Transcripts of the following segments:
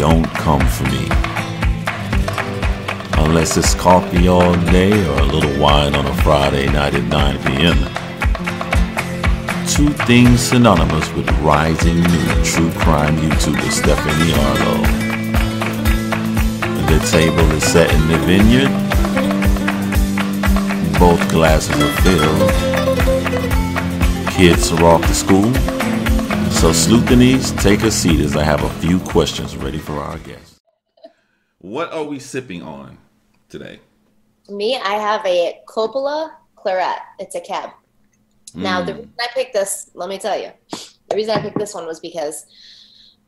don't come for me. Unless it's coffee all day or a little wine on a Friday night at 9 p.m. Two things synonymous with rising new true crime YouTuber Stephanie Harlowe. The table is set in the vineyard. Both glasses are filled. Kids are off to school. So Sleuthanese, take a seat as I have a few questions ready for our guests. What are we sipping on today? Me, I have a Coppola Claret. It's a cab. Now, the reason I picked this, let me tell you, the reason I picked this one was because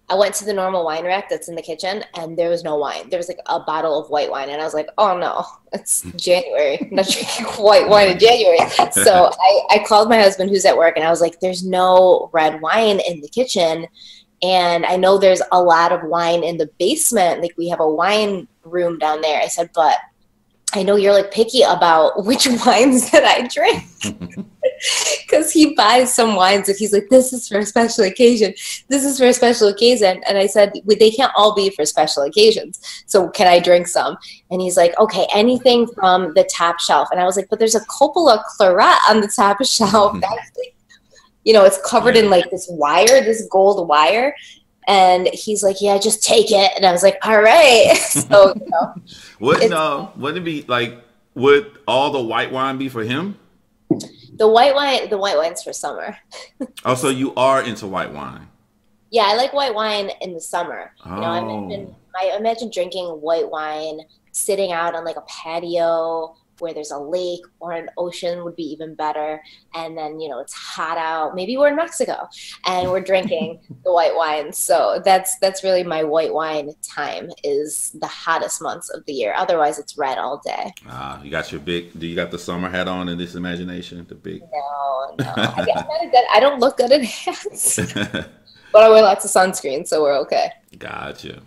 I went to the normal wine rack that's in the kitchen, and there was no wine. There was like a bottle of white wine, and I was like, oh no, it's January. I'm not drinking white wine in January. So I called my husband who's at work, and I was like, there's no red wine in the kitchen, and I know there's a lot of wine in the basement. Like, we have a wine room down there. I said, but I know you're like picky about which wines that I drink. Because he buys some wines and he's like, this is for a special occasion. This is for a special occasion. And I said, they can't all be for special occasions. So can I drink some? And he's like, okay, anything from the top shelf. And I was like, but there's a Coppola Claret on the top shelf. That's like, you know, it's covered in like this wire, this gold wire. And he's like, yeah, just take it. And I was like, all right. So, you know. Wouldn't it be like, would all the white wine be for him? The white wine's for summer. Oh, so you are into white wine? Yeah, I like white wine in the summer. Oh. You know, I imagine drinking white wine, sitting out on like a patio where there's a lake or an ocean would be even better. And then, you know, it's hot out. Maybe we're in Mexico and we're drinking the white wine. So that's really my white wine time, is the hottest months of the year. Otherwise, it's red all day. You got your do you got the summer hat on in this imagination? The big? No. I don't look good in hats. But I wear lots of sunscreen, so we're okay. Gotcha.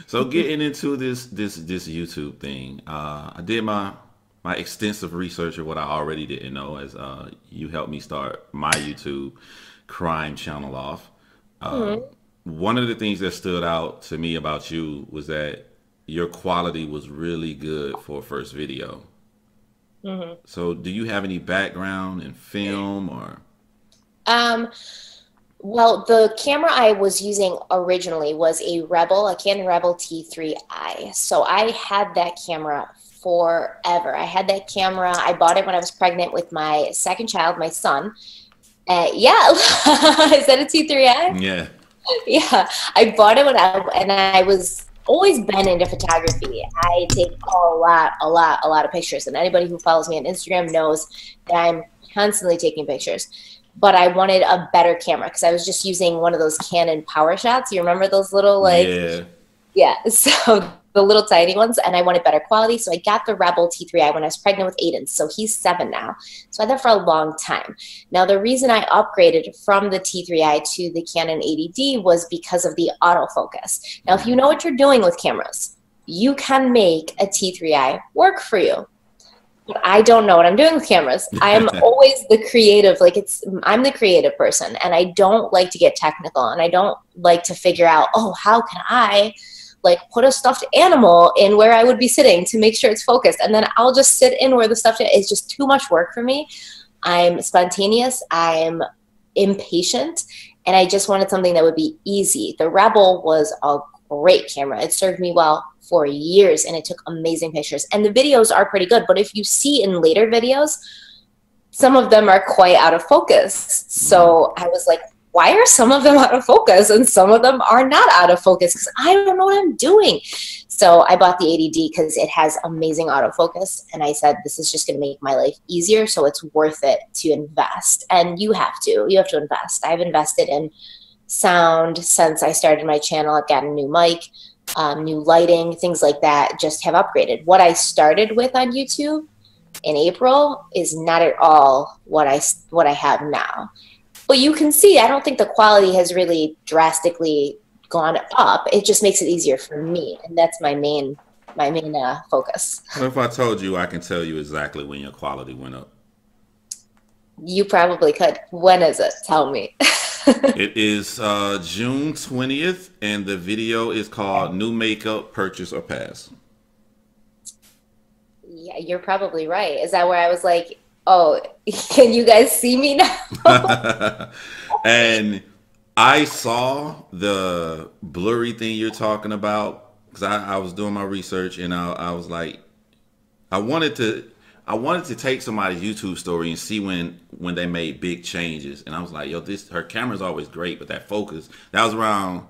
So getting into this YouTube thing, I did my extensive research of what I already didn't know, as you helped me start my YouTube crime channel off. One of the things that stood out to me about you was that your quality was really good for a first video. So do you have any background in film or? Well, the camera I was using originally was a Canon Rebel T3i. So I had that camera forever. I had that camera. I bought it when I was pregnant with my second child, my son. Yeah. Is that a T3i? Yeah. Yeah. I bought it and I was always been into photography. I take a lot of pictures. And anybody who follows me on Instagram knows that I'm constantly taking pictures. But I wanted a better camera because I was just using one of those Canon Power Shots. You remember those little Yeah. So the little tiny ones, and I wanted better quality. So I got the Rebel T3i when I was pregnant with Aiden. So he's 7 now. So I had that for a long time. Now, the reason I upgraded from the T3i to the Canon 80D was because of the autofocus. Now, if you know what you're doing with cameras, you can make a T3i work for you. But I don't know what I'm doing with cameras. I am always the creative, I'm the creative person, and I don't like to get technical, and I don't like to figure out, oh, how can I put a stuffed animal in where I would be sitting to make sure it's focused, and then I'll just sit in where the stuffed is. Just too much work for me. I'm spontaneous, I'm impatient, and I just wanted something that would be easy. The Rebel was a great camera. It served me well for years, and it took amazing pictures, and the videos are pretty good. But if you see in later videos, some of them are quite out of focus. So I was like, why are some of them out of focus and some of them are not out of focus? Because I don't know what I'm doing. So I bought the 80D because it has amazing autofocus, and I said, this is just going to make my life easier, so it's worth it to invest. And you have to invest. I've invested in sound since I started my channel. I've gotten a new mic, new lighting, things like that, just have upgraded. What I started with on YouTube in April is not at all what I have now. But you can see, I don't think the quality has really drastically gone up. It just makes it easier for me, and that's my main focus. What if I told you I can tell you exactly when your quality went up? You probably could. When is it? Tell me. It is June 20th, and the video is called New Makeup, Purchase or Pass. Yeah, you're probably right. Is that where I was like, oh, can you guys see me now? And I saw the blurry thing you're talking about because I was doing my research and I was like, I wanted to I wanted to take somebody's YouTube story and see when they made big changes. And I was like, yo, this her camera's always great, but that focus, that was around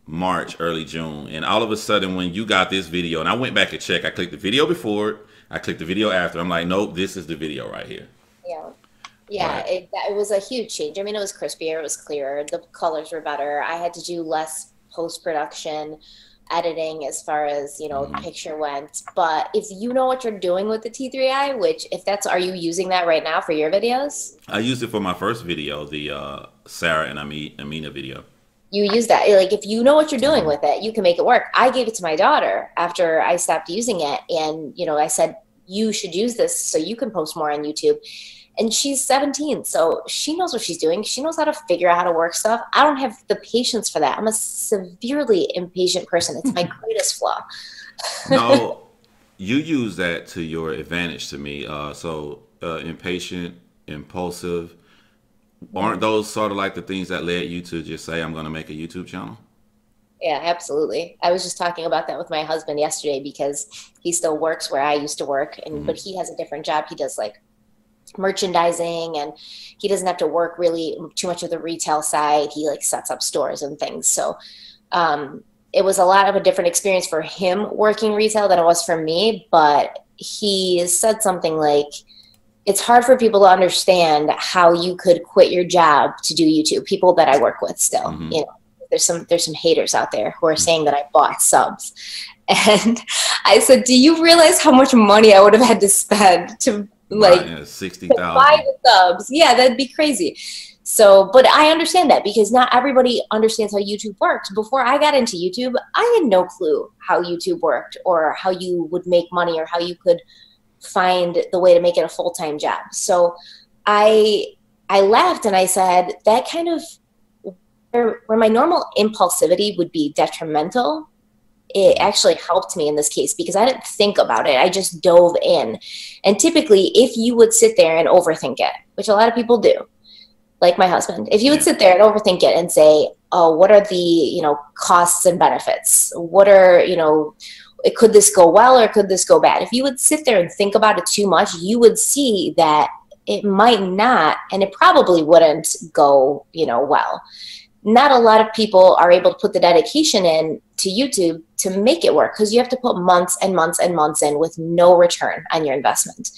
March, early June. And all of a sudden when you got this video, and I went back and checked, I clicked the video before it, I clicked the video after. I'm like, nope, this is the video right here. Yeah. Yeah, Right. it was a huge change. I mean, it was crispier, it was clearer, the colors were better. I had to do less post-production editing as far as, the picture went. But if you know what you're doing with the T3i, which if that's, are you using that right now for your videos? I used it for my first video, the Sarah and Amina video. You use that. Like, if you know what you're doing with it, you can make it work. I gave it to my daughter after I stopped using it. And, I said, you should use this so you can post more on YouTube. And she's 17, so she knows what she's doing. She knows how to figure out how to work stuff. I don't have the patience for that. I'm a severely impatient person. It's my greatest flaw. No, you use that to your advantage to me. Impatient, impulsive. Aren't those sort of like the things that led you to just say, I'm going to make a YouTube channel? Yeah, absolutely. I was just talking about that with my husband yesterday because he still works where I used to work, but he has a different job. He does like merchandising, and he doesn't have to work really too much of the retail side. He like sets up stores and things. So it was a lot of a different experience for him working retail than it was for me. But he said something like, it's hard for people to understand how you could quit your job to do YouTube. People that I work with still, there's some haters out there who are saying that I bought subs. And I said, do you realize how much money I would have had to spend to Right, 60,000. buy the subs? Yeah, that'd be crazy. So, but I understand that because not everybody understands how YouTube works. Before I got into YouTube, I had no clue how YouTube worked or how you would make money or how you could find the way to make it a full-time job. So I laughed and I said that kind of where my normal impulsivity would be detrimental, it actually helped me in this case because I didn't think about it. I just dove in. And typically, if you would sit there and overthink it, which a lot of people do, like my husband, if you would sit there and overthink it and say, oh, what are the, costs and benefits? What are, could this go well or could this go bad? If you would sit there and think about it too much, you would see that it might not, and it probably wouldn't go, well. Not a lot of people are able to put the dedication in to YouTube to make it work because you have to put months and months and months in with no return on your investment.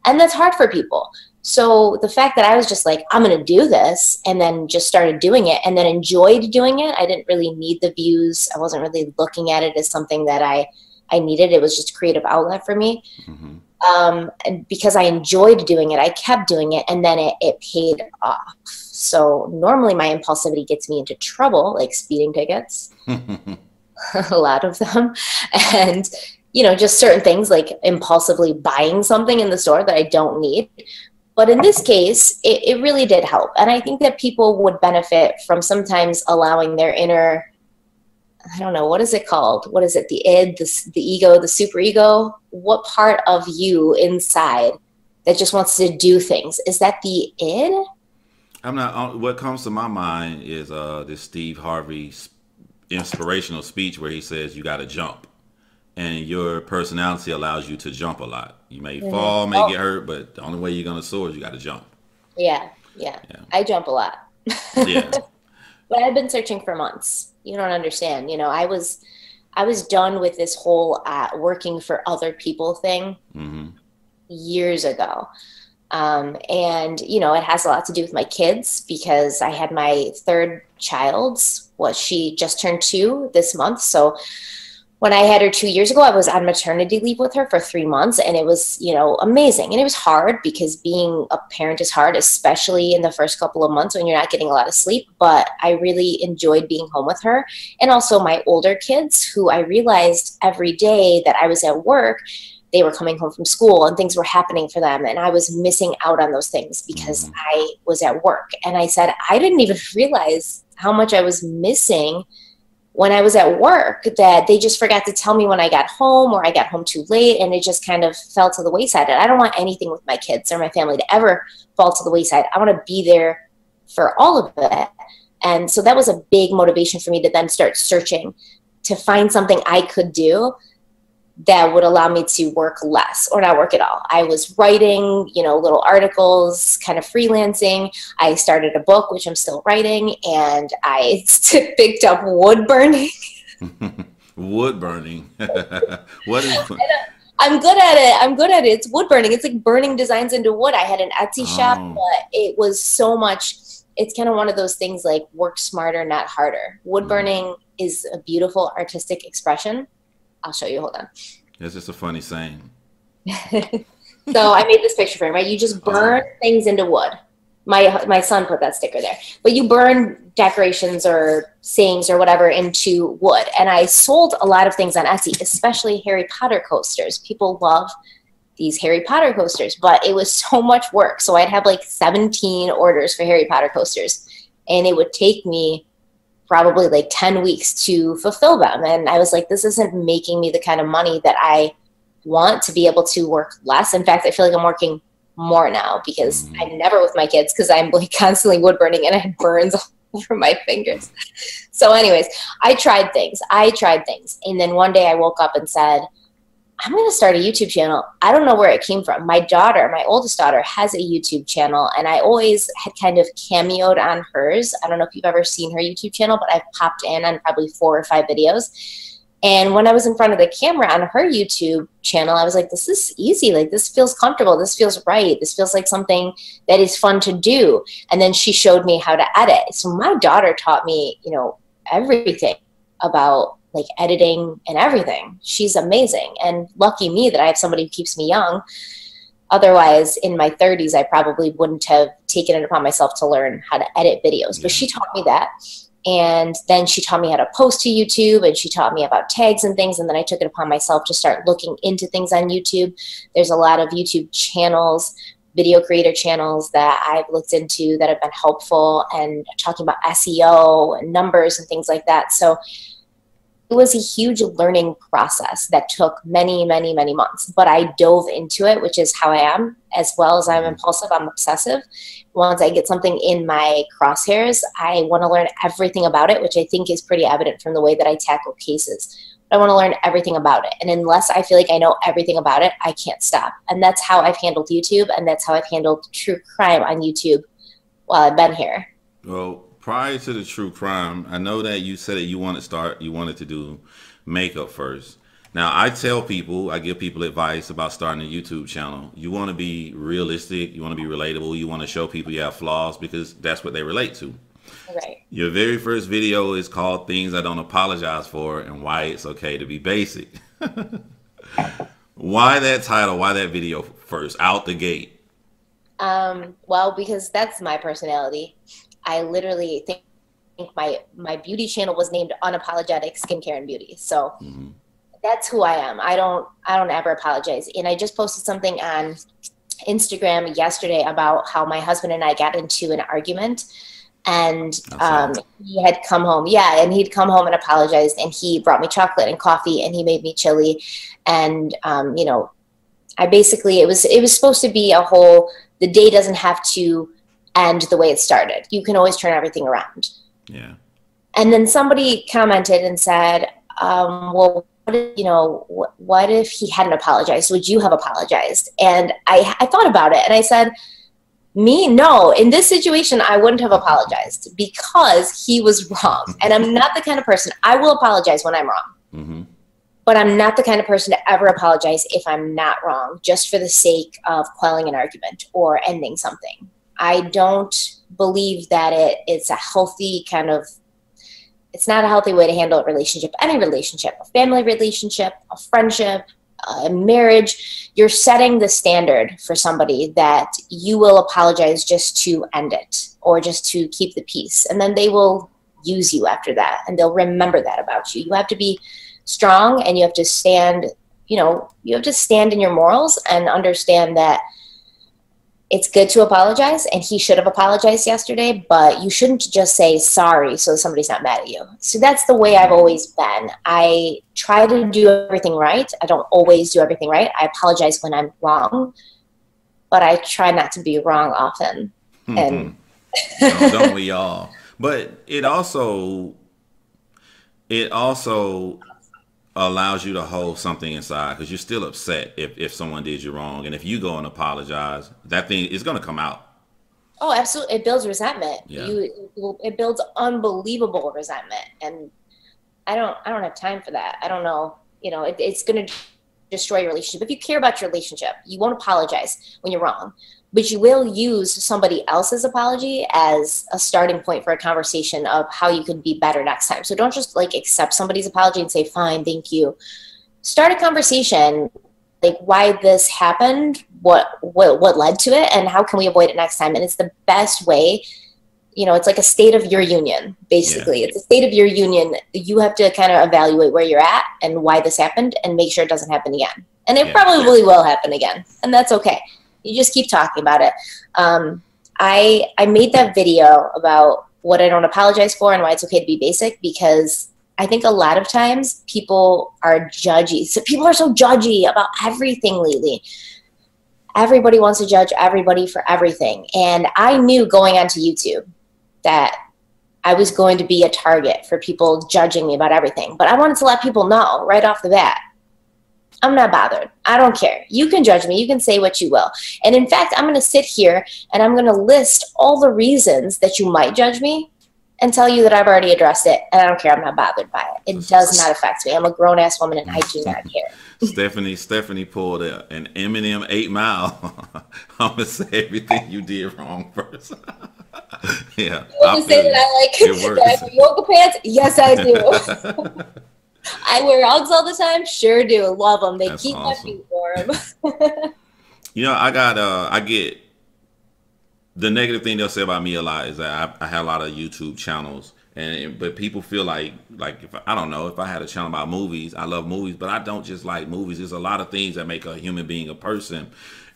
And that's hard for people. So the fact that I was just like, I'm going to do this and then just started doing it and then enjoyed doing it. I didn't really need the views. I wasn't really looking at it as something that I needed. It was just a creative outlet for me. Mm-hmm. And because I enjoyed doing it, I kept doing it, and then it paid off. So normally my impulsivity gets me into trouble, like speeding tickets, a lot of them, and just certain things like impulsively buying something in the store that I don't need. But in this case, it really did help, and I think that people would benefit from sometimes allowing their inner, I don't know, what is it called? What is it? The id, the ego, the super ego? What part of you inside that just wants to do things? Is that the id? I'm not. What comes to my mind is this Steve Harvey inspirational speech where he says you got to jump, and your personality allows you to jump a lot. You may fall, may get hurt, but the only way you're gonna soar is you got to jump. Yeah. I jump a lot. Yeah. But I've been searching for months. You don't understand. I was done with this whole working for other people thing years ago. And, it has a lot to do with my kids because I had my third child. She just turned 2 this month. So when I had her 2 years ago, I was on maternity leave with her for 3 months, and it was, amazing. And it was hard because being a parent is hard, especially in the first couple of months when you're not getting a lot of sleep. But I really enjoyed being home with her. And also my older kids, who I realized every day that I was at work, they were coming home from school and things were happening for them. And I was missing out on those things because I was at work. And I said, I didn't even realize how much I was missing when I was at work, that they just forgot to tell me when I got home, or I got home too late, and it just kind of fell to the wayside. And I don't want anything with my kids or my family to ever fall to the wayside. I want to be there for all of it. And so that was a big motivation for me to then start searching to find something I could do that would allow me to work less or not work at all. I was writing, you know, little articles, kind of freelancing. I started a book, which I'm still writing, and I picked up wood burning. Wood burning. What is? I'm good at it. I'm good at it. It's wood burning. It's like burning designs into wood. I had an Etsy shop, but it was so much. It's kind of one of those things like work smarter, not harder. Wood burning is a beautiful artistic expression. I'll show you. Hold on. It's just a funny saying. So I made this picture frame, right? You just burn things into wood. My son put that sticker there. But you burn decorations or sayings or whatever into wood. And I sold a lot of things on Etsy, especially Harry Potter coasters. People love these Harry Potter coasters, but it was so much work. So I'd have like 17 orders for Harry Potter coasters, and it would take me probably like 10 weeks to fulfill them. And I was like, this isn't making me the kind of money that I want to be able to work less. In fact, I feel like I'm working more now because I'm never with my kids because I'm like constantly wood burning and I had burns all over my fingers. So anyways, I tried things. And then one day I woke up and said, I'm going to start a YouTube channel. I don't know where it came from. My daughter, my oldest daughter, has a YouTube channel, and I always had kind of cameoed on hers. I don't know if you've ever seen her YouTube channel, but I've popped in on probably 4 or 5 videos. And when I was in front of the camera on her YouTube channel, I was like, this is easy. Like, this feels comfortable. This feels right. This feels like something that is fun to do. And then she showed me how to edit. So my daughter taught me, you know, everything about like editing and everything. She's amazing. And lucky me that I have somebody who keeps me young. Otherwise, in my 30s, I probably wouldn't have taken it upon myself to learn how to edit videos. But she taught me that. And then she taught me how to post to YouTube, and she taught me about tags and things. And then I took it upon myself to start looking into things on YouTube. There's a lot of YouTube channels, video creator channels that I've looked into that have been helpful and talking about SEO and numbers and things like that. So it was a huge learning process that took many, many, many months, but I dove into it, which is how I am. As well as I'm impulsive, I'm obsessive. Once I get something in my crosshairs, I want to learn everything about it, which I think is pretty evident from the way that I tackle cases. I want to learn everything about it. And unless I feel like I know everything about it, I can't stop. And that's how I've handled YouTube, and that's how I've handled true crime on YouTube while I've been here. Well, prior to the true crime, I know that you said that you wanted to do makeup first. Now, I tell people, I give people advice about starting a YouTube channel. You want to be realistic, you want to be relatable, you want to show people you have flaws because that's what they relate to. Right. Your very first video is called Things I Don't Apologize For and Why It's Okay to Be Basic. Why that title? Why that video first, out the gate? Well, because that's my personality. I literally think my beauty channel was named Unapologetic Skincare and Beauty. So that's who I am. I don't ever apologize. And I just posted something on Instagram yesterday about how my husband and I got into an argument, and he had come home. Yeah. And he'd come home and apologized, and he brought me chocolate and coffee, and he made me chili. And, you know, I basically, it was supposed to be a whole, the day doesn't have to end the way it started. You can always turn everything around. Yeah. And then somebody commented and said, well, what if he hadn't apologized? Would you have apologized? And I thought about it, and I said, no, in this situation, I wouldn't have apologized because he was wrong. And I'm not the kind of person, I will apologize when I'm wrong. But I'm not the kind of person to ever apologize if I'm not wrong, just for the sake of quelling an argument or ending something. I don't believe that it's a healthy kind of, it's not a healthy way to handle a relationship, any relationship, a family relationship, a friendship, a marriage. You're setting the standard for somebody that you will apologize just to end it or just to keep the peace. And then they will use you after that, and they'll remember that about you. You have to be strong, and you have to stand you know, you have to stand in your morals and understand that it's good to apologize, and he should have apologized yesterday, but you shouldn't just say sorry so somebody's not mad at you. So that's the way I've always been. I try to do everything right. I don't always do everything right. I apologize when I'm wrong, but I try not to be wrong often. And don't we all? But it also allows you to hold something inside because you're still upset if someone did you wrong, and if you go and apologize, that thing is going to come out. Oh, absolutely. It builds resentment. Yeah. It builds unbelievable resentment, and I don't have time for that. I don't know. You know, it's going to destroy your relationship. If you care about your relationship, you won't apologize when you're wrong, but you will use somebody else's apology as a starting point for a conversation of how you can be better next time. So don't just like accept somebody's apology and say, fine, thank you. Start a conversation, like why this happened, what led to it, and how can we avoid it next time? And it's the best way. You know, it's like a state of your union, basically. Yeah. It's a state of your union. You have to kind of evaluate where you're at and why this happened and make sure it doesn't happen again. And it probably will happen again, and that's okay. You just keep talking about it. I made that video about what I don't apologize for and why it's okay to be basic, because I think a lot of times people are judgy. So people are so judgy about everything lately. Everybody wants to judge everybody for everything. And I knew going onto YouTube that I was going to be a target for people judging me about everything. But I wanted to let people know right off the bat, I'm not bothered. I don't care. You can judge me. You can say what you will. And in fact, I'm going to sit here and I'm going to list all the reasons that you might judge me and tell you that I've already addressed it. And I don't care. I'm not bothered by it. It does not affect me. I'm a grown-ass woman and I do not care. Stephanie pulled an Eminem 8 Mile. I'm going to say everything you did wrong first. Yeah. You want to say that I wear yoga pants? Yes, I do. I wear Uggs all the time. Sure do. Love them. They keep my feet warm. You know, I get the negative thing they'll say about me a lot is that I have a lot of YouTube channels, but people feel like if I don't know, if I had a channel about movies, I love movies, but I don't just like movies. There's a lot of things that make a human being a person,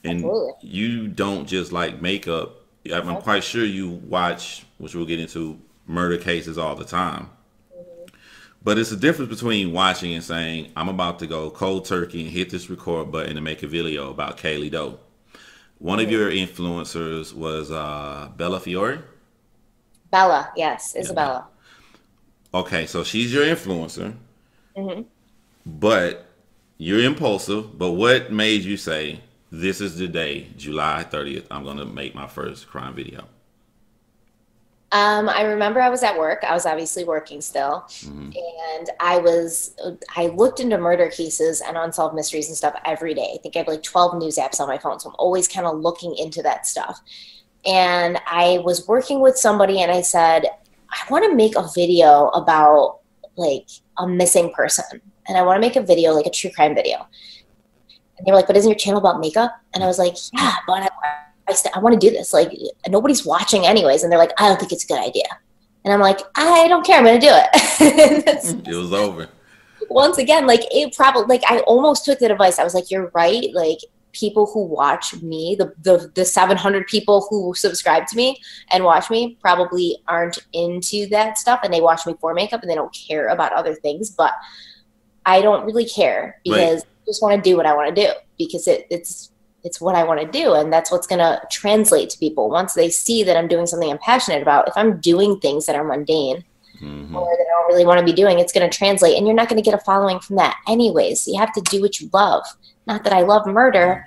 and you don't just like makeup. I'm quite sure you watch, which we'll get into, murder cases all the time. But it's a difference between watching and saying, I'm about to go cold turkey and hit this record button and make a video about Kaylee Doe. One of your influencers was Bella Fiore? Bella, yes, Isabella. Okay, so she's your influencer. But you're impulsive. But what made you say, this is the day, July 30th, I'm going to make my first crime video? I remember I was at work. I was obviously working still. And I looked into murder cases and unsolved mysteries and stuff every day. I think I have like 12 news apps on my phone. So I'm always kind of looking into that stuff. And I was working with somebody and I said, I want to make a video about like a missing person. And I want to make a video, like a true crime video. And they were like, but isn't your channel about makeup? And I was like, yeah, but I want to do this. Like, nobody's watching anyways. And they're like, I don't think it's a good idea. And I'm like, I don't care. I'm going to do it. It was over. Once again, like, it probably, like, I almost took that advice. I was like, you're right. Like, people who watch me, the 700 people who subscribe to me and watch me probably aren't into that stuff. And they watch me for makeup and they don't care about other things. But I don't really care because I just want to do what I want to do because it's what I want to do. And that's what's going to translate to people. Once they see that I'm doing something I'm passionate about, if I'm doing things that are mundane or that I don't really want to be doing, it's going to translate. And you're not going to get a following from that anyways. So you have to do what you love. Not that I love murder,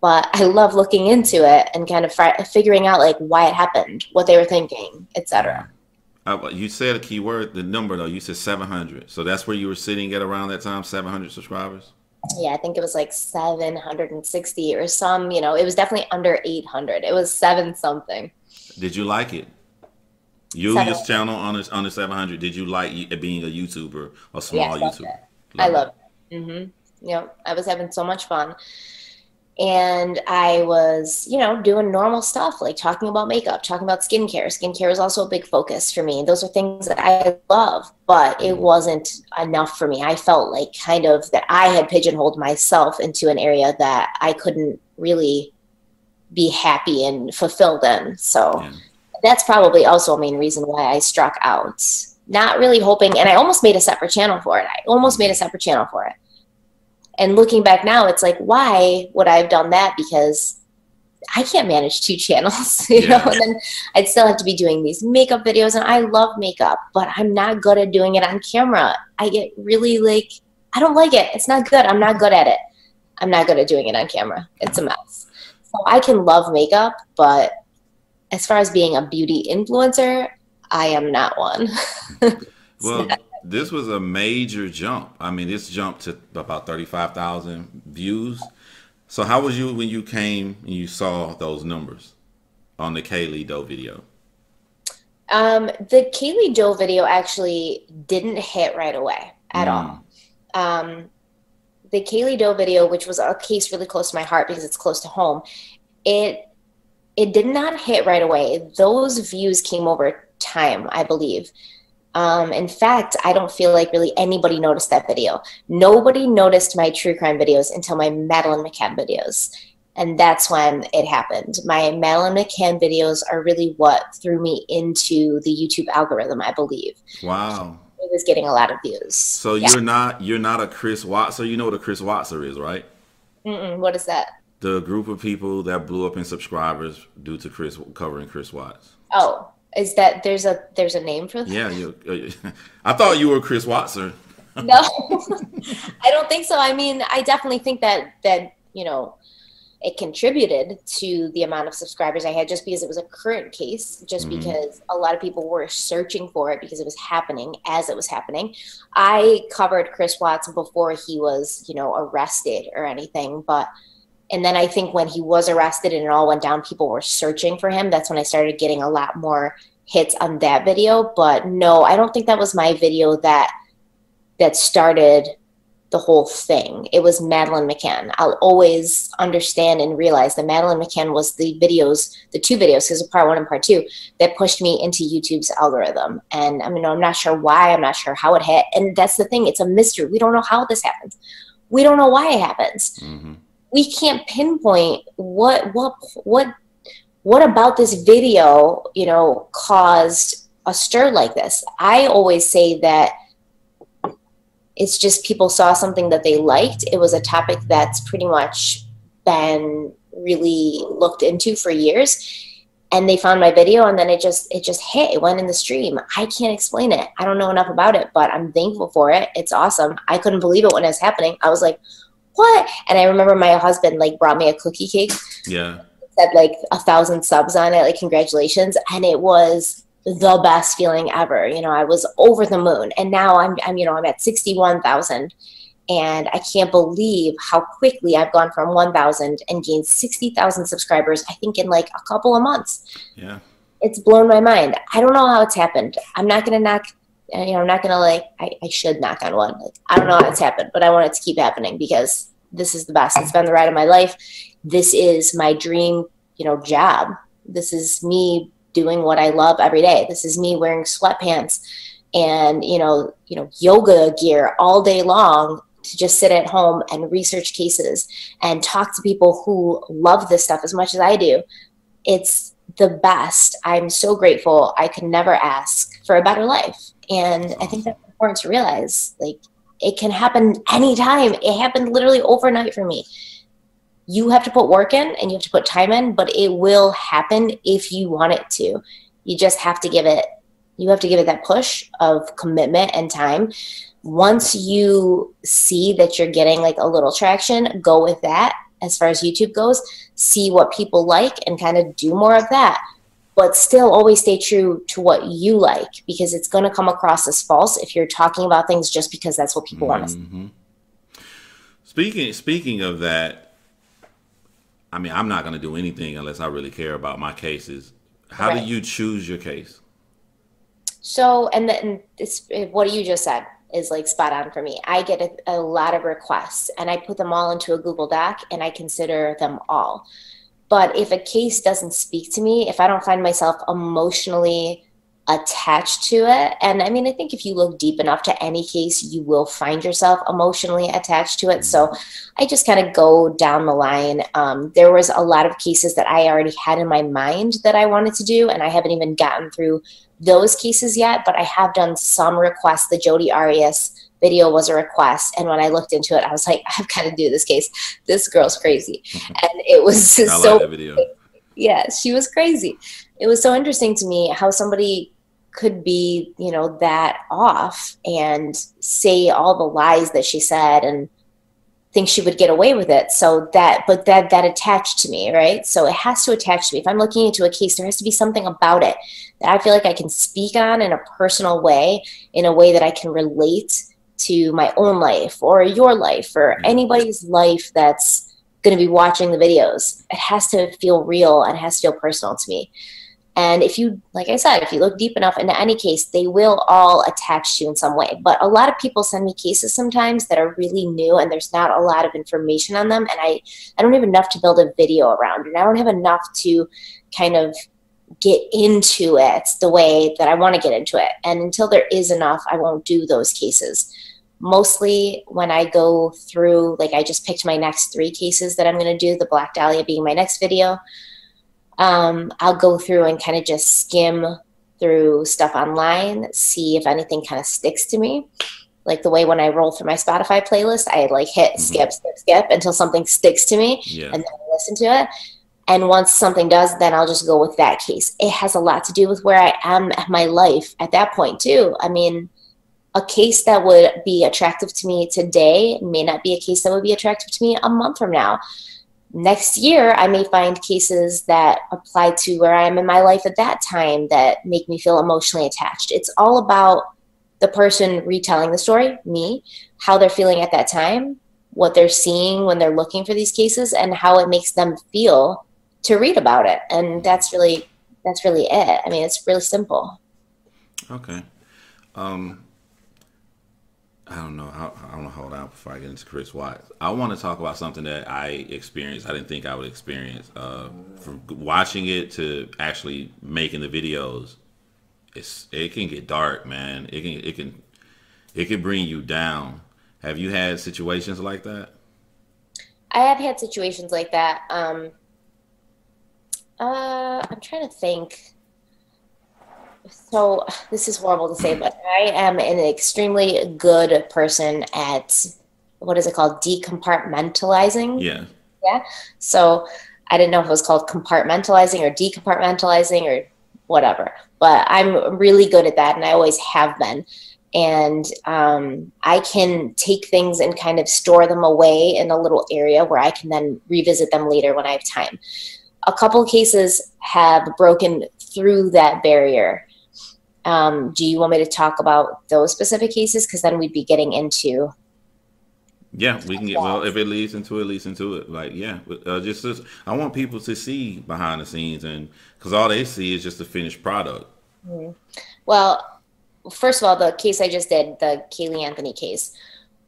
but I love looking into it and kind of figuring out like why it happened, what they were thinking, etc. You said a key word, the number though. You said 700. So that's where you were sitting at around that time, 700 subscribers? Yeah, I think it was like 760 or some, you know, it was definitely under 800. It was 7 something. Did you like it? Yulia's channel on the 700. Did you like it being a YouTuber, a small YouTuber? I loved it. You know, I was having so much fun. And I was, doing normal stuff, like talking about makeup, talking about skincare. Skincare is also a big focus for me. Those are things that I love, but it wasn't enough for me. I felt like kind of that I had pigeonholed myself into an area that I couldn't really be happy and fulfilled in. So Yeah. that's probably also a main reason why I struck out. Not really hoping, and I almost made a separate channel for it. And looking back now, it's like, why would I have done that? Because I can't manage two channels, Yeah. and then I'd still have to be doing these makeup videos. And I love makeup, but I'm not good at doing it on camera. I get really I don't like it. It's not good. I'm not good at it. I'm not good at doing it on camera. It's a mess. So I can love makeup, but as far as being a beauty influencer, I am not one. Well, this was a major jump. I mean, this jumped to about 35,000 views. So how was you when you came and you saw those numbers on the Kaylee Doe video? The Kaylee Doe video actually didn't hit right away at all. The Kaylee Doe video, which was a case really close to my heart because it's close to home, it did not hit right away. Those views came over time, I believe. In fact, I don't feel like really anybody noticed that video. Nobody noticed my true crime videos until my Madeline McCann videos. And that's when it happened. My Madeline McCann videos are really what threw me into the YouTube algorithm, I believe. Wow. It was getting a lot of views. So you're not a Chris Watson. You know what a Chris Watson is, right? What is that? The group of people that blew up in subscribers due to covering Chris Watts. Oh, is that there's a name for that? Yeah, I thought you were Chris Watson. No, I don't think so. I mean, I definitely think that it contributed to the amount of subscribers I had just because it was a current case, just because a lot of people were searching for it because it was happening as it was happening. I covered Chris Watts before he was, arrested or anything, and then I think when he was arrested and it all went down, people were searching for him. That's when I started getting a lot more hits on that video. But no, I don't think that was my video that started the whole thing. It was Madeline McCann. I'll always understand and realize that Madeline McCann was the two videos, because of part 1 and part 2, that pushed me into YouTube's algorithm. And I mean, I'm not sure why, I'm not sure how it hit. And that's the thing, it's a mystery. We don't know how this happens. We don't know why it happens. We can't pinpoint what about this video, caused a stir like this. I always say that it's just people saw something that they liked. It was a topic that's pretty much been really looked into for years. And they found my video and then it just hit. It went in the stream. I can't explain it. I don't know enough about it, but I'm thankful for it. It's awesome. I couldn't believe it when it was happening. I was like, what? And I remember my husband brought me a cookie cake. Yeah. It said 1,000 subs on it, congratulations. And it was the best feeling ever. I was over the moon. And now I'm at 61,000, and I can't believe how quickly I've gone from 1,000 and gained 60,000 subscribers, I think in a couple of months. Yeah. It's blown my mind. I don't know how it's happened. I'm not going to knock, I'm not going to I should knock on wood. I don't know how it's happened, but I want it to keep happening because this is the best. It's been the ride of my life. This is my dream, job. This is me doing what I love every day. This is me wearing sweatpants and, yoga gear all day long to just sit at home and research cases and talk to people who love this stuff as much as I do. It's the best. I'm so grateful. I could never ask for a better life. And I think that's important to realize. It can happen anytime. It happened literally overnight for me. You have to put work in and you have to put time in, but it will happen if you want it to. You just have to give it that push of commitment and time. Once you see that you're getting a little traction, go with that. As far as YouTube goes, see what people like and kind of do more of that. But still always stay true to what you like, because it's going to come across as false if you're talking about things just because that's what people want to see. Speaking of that, I mean, I'm not going to do anything unless I really care about my cases. How do you choose your case? So, and then it's what you just said. is like spot on for me. I get a lot of requests and I put them all into a Google Doc and I consider them all. But if a case doesn't speak to me, if I don't find myself emotionally attached to it, and I mean, I think if you look deep enough to any case, you will find yourself emotionally attached to it. So I just kind of go down the line. There was a lot of cases that I already had in my mind that I wanted to do, and I haven't even gotten through those cases yet, but I have done some requests. The Jodi Arias video was a request, and when I looked into it, I was like, I've got to do this case. This girl's crazy. And it was just I like that video. Yeah, she was crazy. It was so interesting to me how somebody could be, you know, that off and say all the lies that she said and think she would get away with it. So that attached to me, right? So it has to attach to me. If I'm looking into a case, there has to be something about it that I feel like I can speak on in a personal way, in a way that I can relate to my own life or your life or anybody's life that's going to be watching the videos. It has to feel real and it has to feel personal to me. And if you, like I said, if you look deep enough into any case, they will all attach to you in some way. But a lot of people send me cases sometimes that are really new and there's not a lot of information on them. And I don't have enough to build a video around, and I don't have enough to kind of get into it the way that I want to get into it. And until there is enough, I won't do those cases. Mostly when I go through, like I just picked my next 3 cases that I'm going to do, the Black Dahlia being my next video. I'll go through and kind of just skim through stuff online, see if anything kind of sticks to me. Like the way when I roll through my Spotify playlist, I like hit skip until something sticks to me, and then I listen to it. And once something does, then I'll just go with that case. It has a lot to do with where I am in my life at that point too. I mean, a case that would be attractive to me today may not be a case that would be attractive to me a month from now. Next year, I may find cases that apply to where I am in my life at that time that make me feel emotionally attached. It's all about the person retelling the story, me, how they're feeling at that time, what they're seeing when they're looking for these cases, and how it makes them feel to read about it. And that's really it. I mean, it's really simple. Okay. I don't know. I don't know. Hold on before I get into Chris Watts. I want to talk about something that I experienced. I didn't think I would experience. From watching it to actually making the videos, it can get dark, man. It can bring you down. Have you had situations like that? I have had situations like that. I'm trying to think. So this is horrible to say, but I am an extremely good person at, what is it called? Decompartmentalizing. Yeah. Yeah. So I didn't know if it was called compartmentalizing or decompartmentalizing or whatever, but I'm really good at that. And I always have been. And I can take things and kind of store them away in a little area where I can then revisit them later when I have time. A couple of cases have broken through that barrier. Do you want me to talk about those specific cases? Because then we'd be getting into. Yeah, we can get, well, if it leads into it, leads into it. Like, yeah, just I want people to see behind the scenes, and because all they see is just the finished product. Mm-hmm. Well, first of all, the case I just did, the Kaylee Anthony case,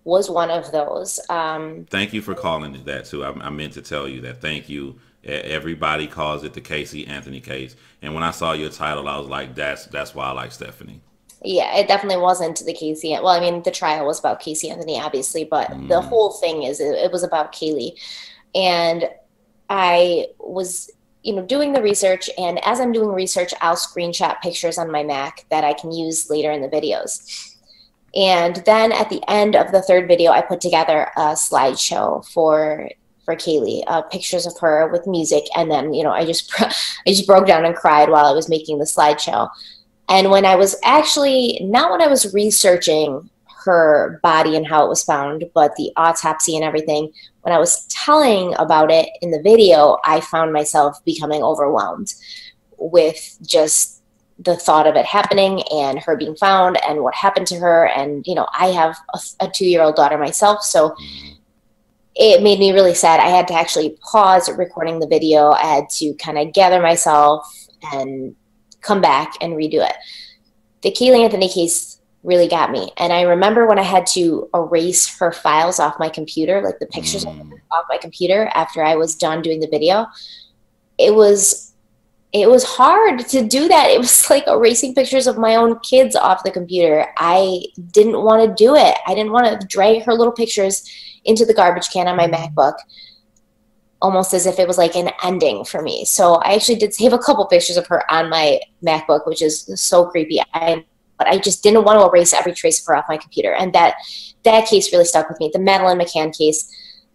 was one of those. Thank you for calling it that too. I meant to tell you that. Thank you. Everybody calls it the Casey Anthony case, and when I saw your title, I was like, "That's why I like Stephanie." Yeah, it definitely wasn't the Casey. Well, I mean, the trial was about Casey Anthony, obviously, but the whole thing is it was about Kaylee, and I was, doing the research, and as I'm doing research, I'll screenshot pictures on my Mac that I can use later in the videos. And then at the end of the 3rd video, I put together a slideshow for Kaylee, pictures of her with music. And then, I just broke down and cried while I was making the slideshow. And when I was not when I was researching her body and how it was found, but the autopsy and everything, when I was telling about it in the video, I found myself becoming overwhelmed with just the thought of it happening and her being found and what happened to her. And, I have a 2-year-old daughter myself, so it made me really sad. I had to actually pause recording the video. I had to kind of gather myself and come back and redo it. The Kaylee Anthony case really got me. And I remember when I had to erase her files off my computer, like the pictures off my computer after I was done doing the video, it was hard to do that. It was like erasing pictures of my own kids off the computer. I didn't want to do it. I didn't want to drag her little pictures into the garbage can on my MacBook, almost as if it was like an ending for me. So I actually did save a couple pictures of her on my MacBook, which is so creepy. But I just didn't want to erase every trace of her off my computer. And that case really stuck with me. The Madeleine McCann case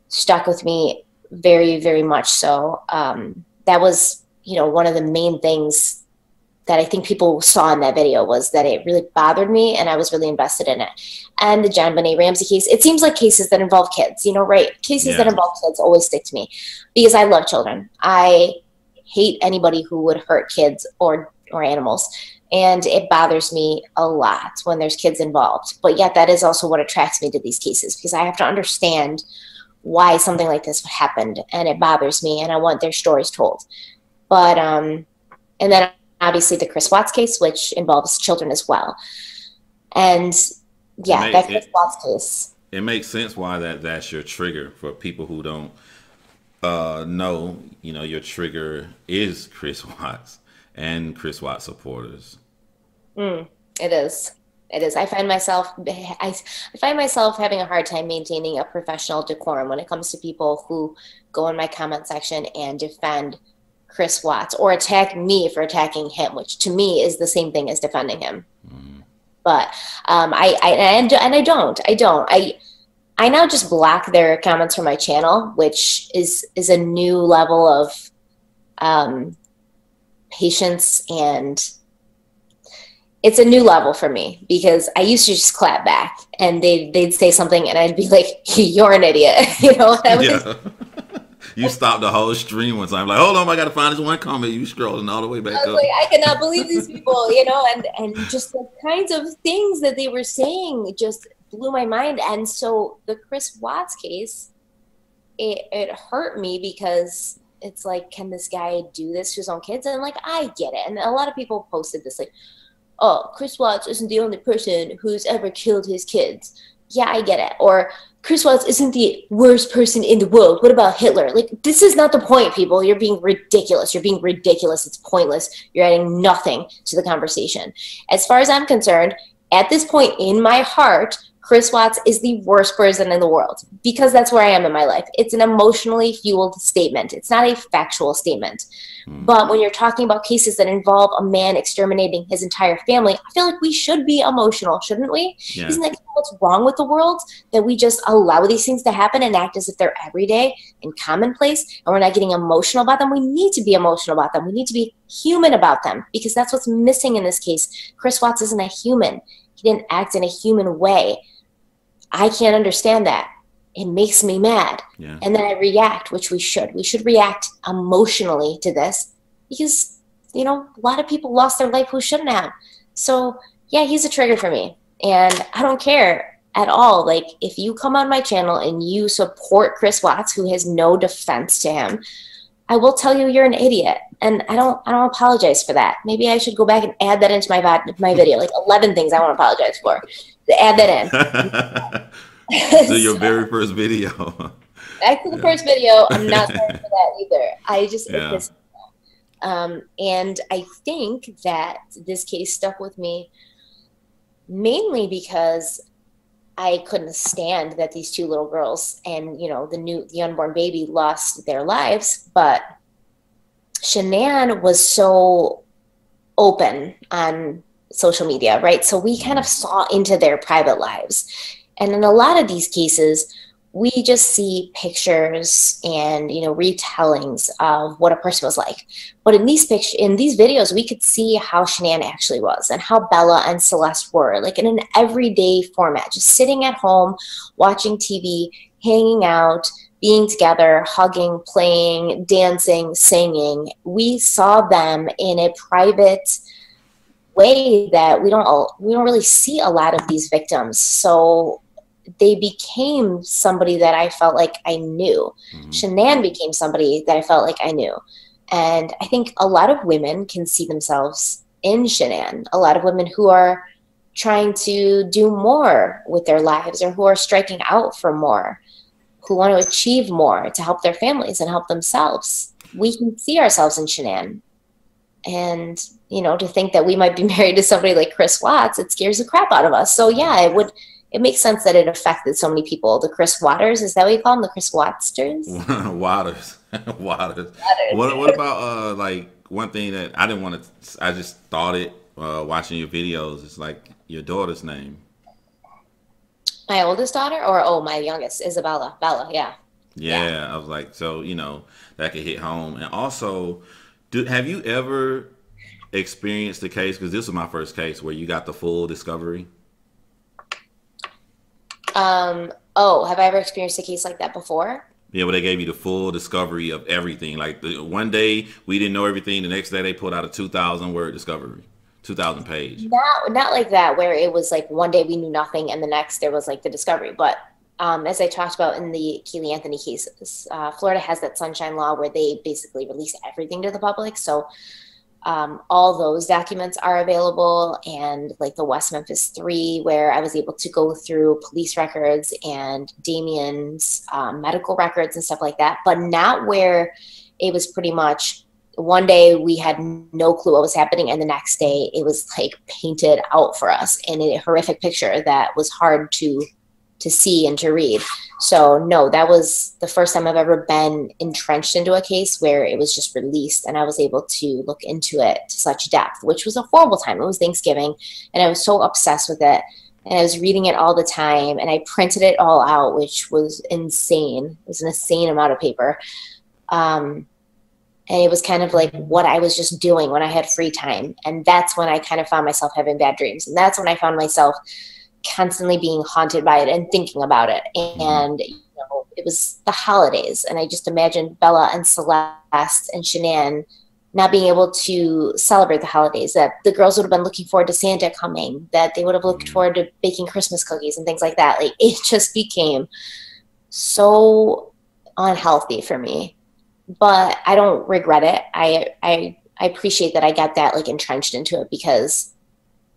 stuck with me very, very much so. That was, you know, one of the main things that I think people saw in that video was that it really bothered me and I was really invested in it. And the John Benet Ramsey case, it seems like cases that involve kids, you know, right? Cases that involve kids always stick to me because I love children. I hate anybody who would hurt kids or animals. And it bothers me a lot when there's kids involved. But yet that is also what attracts me to these cases because I have to understand why something like this happened. And it bothers me and I want their stories told. But, and then obviously the Chris Watts case, which involves children as well. And yeah, that Chris Watts case. It makes sense why that's your trigger for people who don't know, you know, your trigger is Chris Watts and Chris Watts supporters. It is. It is. I find myself having a hard time maintaining a professional decorum when it comes to people who go in my comment section and defend Chris Watts or attack me for attacking him, which to me is the same thing as defending him. But I now just block their comments from my channel, which is a new level of patience, and it's a new level for me because I used to just clap back and they'd say something and I'd be like, "You're an idiot," you know. You stopped the whole stream one time, like, hold on, I got to find this one comment. You scrolling all the way back up. Like, I cannot believe these people, you know, and just the kinds of things that they were saying just blew my mind. And so the Chris Watts case, it hurt me because it's like, can this guy do this to his own kids? And like, I get it. And a lot of people posted this like, oh, Chris Watts isn't the only person who's ever killed his kids. Yeah, I get it. Or Chris Watts isn't the worst person in the world. What about Hitler? Like, this is not the point, people. You're being ridiculous. You're being ridiculous. It's pointless. You're adding nothing to the conversation. As far as I'm concerned, at this point in my heart, Chris Watts is the worst person in the world because that's where I am in my life. It's an emotionally fueled statement. It's not a factual statement. But when you're talking about cases that involve a man exterminating his entire family, I feel like we should be emotional, shouldn't we? Yeah. Isn't that what's wrong with the world? That we just allow these things to happen and act as if they're everyday and commonplace, and we're not getting emotional about them. We need to be emotional about them. We need to be human about them because that's what's missing in this case. Chris Watts isn't a human. He didn't act in a human way. I can't understand that. It makes me mad. Yeah. And then I react, which we should. We should react emotionally to this because, you know, a lot of people lost their life who shouldn't have. So, yeah, he's a trigger for me. And I don't care at all. Like, if you come on my channel and you support Chris Watts, who has no defense to him, I will tell you you're an idiot. And I don't apologize for that. Maybe I should go back and add that into my video, like 11 things I want to apologize for. Add that in. So your very first video. Back to the first video. I'm not sorry for that either. I just and I think that this case stuck with me mainly because I couldn't stand that these two little girls and, you know, the unborn baby lost their lives. But Shanann was so open on social media, right? So we kind of saw into their private lives. And in a lot of these cases, we just see pictures and, you know, retellings of what a person was like. But in these videos, we could see how Shanann actually was and how Bella and Celeste were, like in an everyday format, just sitting at home, watching TV, hanging out, being together, hugging, playing, dancing, singing. We saw them in a private way that we don't really see a lot of these victims. So they became somebody that I felt like I knew. Shanann became somebody that I felt like I knew. And I think a lot of women can see themselves in Shanann. A lot of women who are trying to do more with their lives, or who are striking out for more, who want to achieve more to help their families and help themselves. We can see ourselves in Shanann. And, you know, to think that we might be married to somebody like Chris Watts, it scares the crap out of us. So yeah, it makes sense that it affected so many people. The Chris Waters, is that what you call them? The Chris Wattsters? Waters. Waters. Waters. What about like one thing that I didn't want to, I just thought it watching your videos, it's like your daughter's name. My oldest daughter, or oh, my youngest, Isabella. Bella, yeah. Yeah, I was like, so that could hit home. And also, have you ever experienced the case? Because this was my first case where you got the full discovery. Oh, have I ever experienced a case like that before? Yeah, where they gave you the full discovery of everything. Like one day we didn't know everything. The next day they put out a 2,000-word discovery, 2,000 page. Not like that, where it was like one day we knew nothing and the next there was like the discovery. But as I talked about in the Keely Anthony cases, Florida has that sunshine law where they basically release everything to the public. So all those documents are available, and like the West Memphis 3, where I was able to go through police records and Damien's medical records and stuff like that, but not where it was pretty much one day we had no clue what was happening, and the next day it was like painted out for us in a horrific picture that was hard to see and to read. So no, that was the first time I've ever been entrenched into a case where it was just released and I was able to look into it to such depth, which was a horrible time. It was Thanksgiving and I was so obsessed with it, and I was reading it all the time, and I printed it all out, which was insane. It was an insane amount of paper. And it was kind of like what I was just doing when I had free time. And that's when I kind of found myself having bad dreams. And that's when I found myself constantly being haunted by it and thinking about it. And it was the holidays, and I just imagined Bella and Celeste and Shanann not being able to celebrate the holidays, that the girls would have been looking forward to Santa coming, that they would have looked forward to baking Christmas cookies and things like that. Like, it just became so unhealthy for me, but I don't regret it. I appreciate that I got that like entrenched into it, because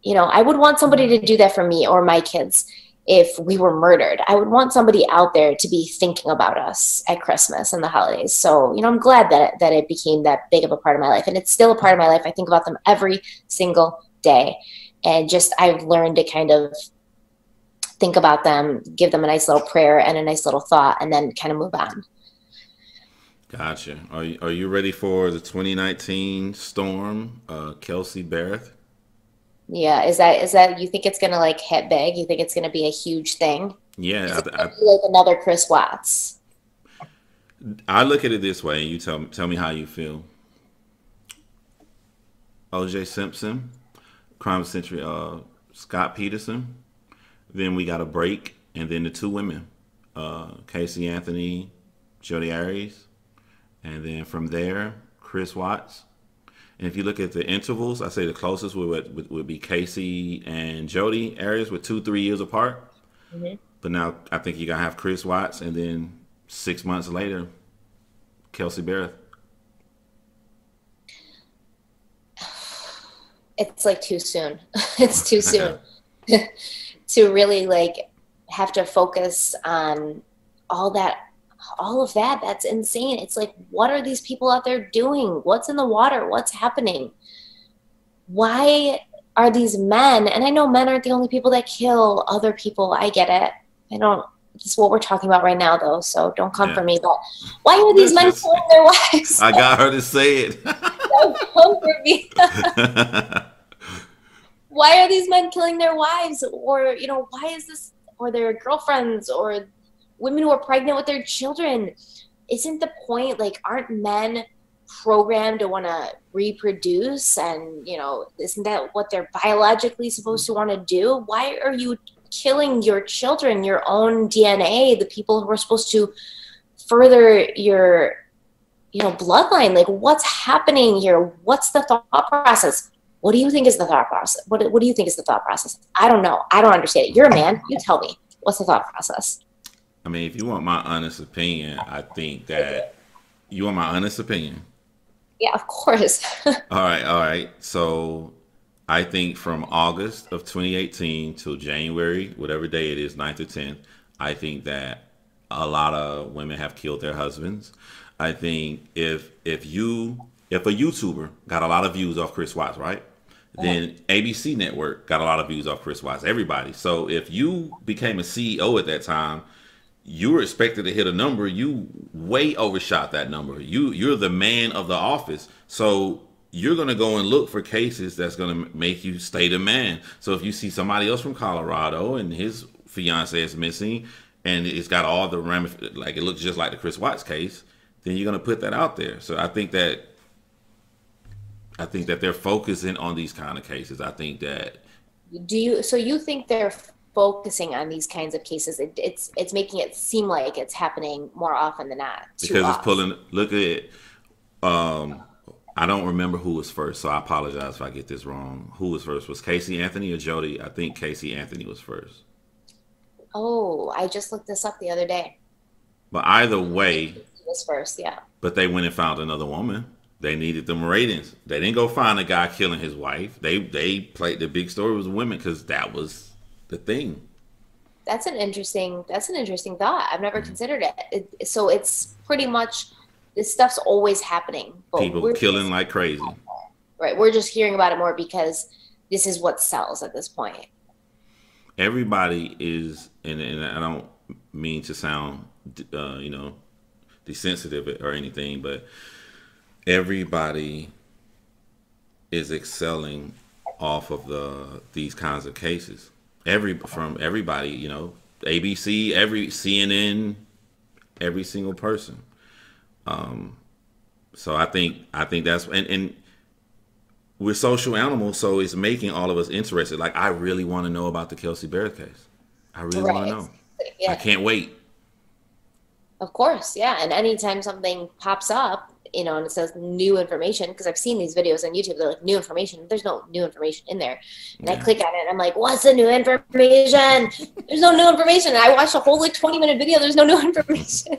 I would want somebody to do that for me or my kids if we were murdered. I would want somebody out there to be thinking about us at Christmas and the holidays. So, I'm glad that it became that big of a part of my life. And it's still a part of my life. I think about them every single day. And just I've learned to kind of think about them, give them a nice little prayer and a nice little thought, and then kind of move on. Gotcha. Are you ready for the 2019 storm, Kelsey Barrett? Yeah, is that you think it's gonna like hit big? You think it's gonna be a huge thing? Yeah, Is it gonna be like another Chris Watts? I look at it this way, and you tell me how you feel. O.J. Simpson, Crime Century, Scott Peterson. Then we got a break, and then the two women, Casey Anthony, Jodi Arias, and then from there, Chris Watts. And if you look at the intervals, I say the closest would be Casey and Jodi Arias with 2-3 years apart. Mm-hmm. But now I think you're going to have Chris Watts, and then 6 months later, Kelsey Barrett. It's like too soon. It's too soon to really like have to focus on all of that. That's insane. It's like, what are these people out there doing? What's in the water? What's happening? Why are these men, and I know men aren't the only people that kill other people. I get it. This is what we're talking about right now, though, so don't come for me. But why are these men killing their wives? I got her to say it. Don't come for me. Why are these men killing their wives? Or, why is this, or their girlfriends, or women who are pregnant with their children? Isn't the point, like, aren't men programmed to want to reproduce? And, isn't that what they're biologically supposed to want to do? Why are you killing your children, your own DNA, the people who are supposed to further your, bloodline? Like, what's happening here? What's the thought process? What do you think is the thought process? What do you think is the thought process? I don't know. I don't understand it. You're a man. You tell me. What's the thought process? I mean, if you want my honest opinion, I think that you want my honest opinion. Yeah, of course. All right. So I think from August of 2018 till January, whatever day it is, 9th or 10th, I think that a lot of women have killed their husbands. I think if a YouTuber got a lot of views off Chris Watts, right? Then ABC Network got a lot of views off Chris Watts. Everybody. So if you became a CEO at that time, you were expected to hit a number. You way overshot that number. You're the man of the office. So you're going to go and look for cases that's going to make you stay the man. So if you see somebody else from Colorado and his fiance is missing and it's got all the like it looks just like the Chris Watts case, then you're going to put that out there. So I think that they're focusing on these kind of cases. I think that So you think they're focusing on these kinds of cases? It's making it seem like it's happening more often than not. Because it's pulling. Look at it. I don't remember who was first, so I apologize if I get this wrong. Who was first? Was Casey Anthony or Jody? I think Casey Anthony was first. Oh, I just looked this up the other day. But either way, He was first, yeah. but they went and found another woman. They needed them ratings. They didn't go find a guy killing his wife. They played the big story was women because that was the thing. That's an interesting thought. I've never considered it. So it's pretty much this stuff's always happening. But People killing like crazy. Right. We're just hearing about it more because this is what sells at this point. Everybody is, and I don't mean to sound, desensitive or anything, but everybody is excelling off of these kinds of cases. From everybody, ABC, every CNN, every single person. So I think that's and we're social animals, so it's making all of us interested. Like I really want to know about the Kelsey Barrett case. I really want to know. Yeah. I can't wait. Of course, yeah. And anytime something pops up, and it says new information, because I've seen these videos on YouTube, they're like new information. There's no new information in there. And I click on it and I'm like, what's the new information? There's no new information. And I watched a whole 20-minute video. There's no new information.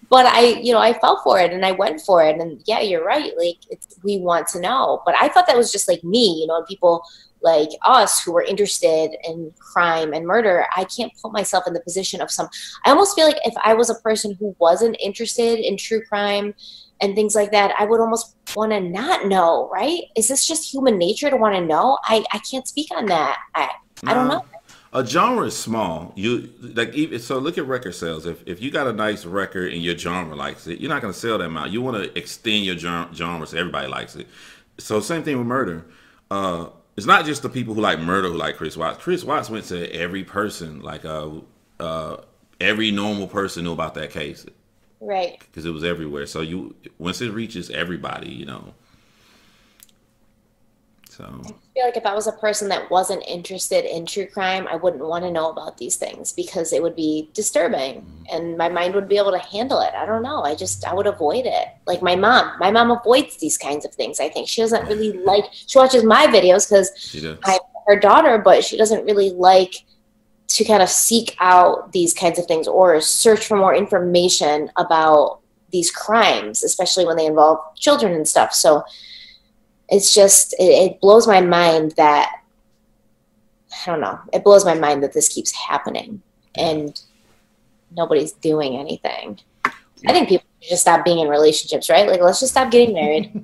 But I fell for it and I went for it. And yeah, you're right. Like we want to know. But I thought that was just like me, people like us who were interested in crime and murder. I can't put myself in the position of I almost feel like if I was a person who wasn't interested in true crime and things like that, I would almost want to not know, right? Is this just human nature to want to know? I can't speak on that. I don't know. A genre is small. So look at record sales. If you got a nice record and your genre likes it, you're not going to sell that amount. You want to extend your genre so everybody likes it. So same thing with murder. It's not just the people who like murder who like Chris Watts. Chris Watts went to every person, like every normal person knew about that case. Right. Because it was everywhere. So once it reaches everybody, So I feel like if I was a person that wasn't interested in true crime, I wouldn't want to know about these things because it would be disturbing and my mind would be able to handle it. I don't know. I would avoid it. Like my mom avoids these kinds of things. I think she doesn't really she watches my videos because I'm her daughter, but she doesn't really like to kind of seek out these kinds of things or search for more information about these crimes, especially when they involve children and stuff. So it's just, it blows my mind that, I don't know, it blows my mind that this keeps happening and nobody's doing anything. I think people should just stop being in relationships, right? Like, let's just stop getting married.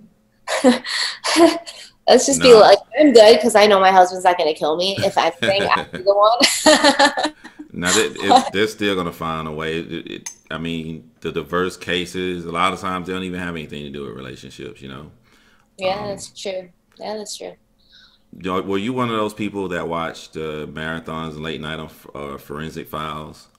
Let's just be like, I'm good because I know my husband's not going to kill me. If I'm saying I'm the one. Now, they're still going to find a way. The diverse cases, a lot of times they don't even have anything to do with relationships, Yeah, that's true. Yeah, that's true. Were you one of those people that watched marathons and late night on Forensic Files?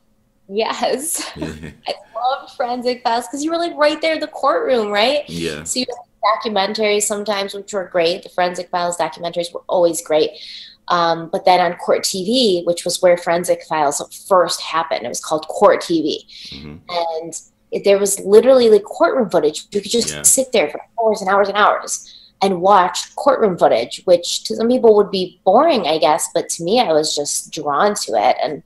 Yes. Yeah. I love Forensic Files because you were like right there in the courtroom, right? Yeah. So you had documentaries sometimes, which were great. The Forensic Files documentaries were always great. But then on Court TV, which was where Forensic Files first happened, it was called Court TV. Mm-hmm. And there was literally like courtroom footage. You could just sit there for hours and hours and hours and watch courtroom footage, which to some people would be boring, I guess. But to me, I was just drawn to it. And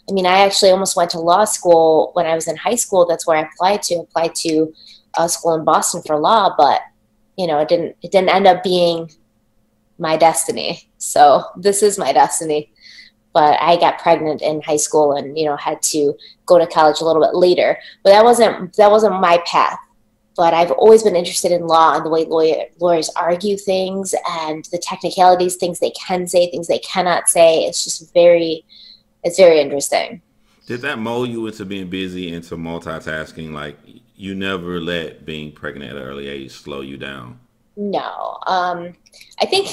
I mean, I actually almost went to law school when I was in high school. That's where I applied to a school in Boston for law. But, it didn't end up being my destiny. So this is my destiny. But I got pregnant in high school and, you know, had to go to college a little bit later. But that wasn't my path. But I've always been interested in law and the way lawyers argue things and the technicalities, things they can say, things they cannot say. It's very interesting. Did that mold you into being busy, into multitasking? Like, you never let being pregnant at an early age slow you down? No. I think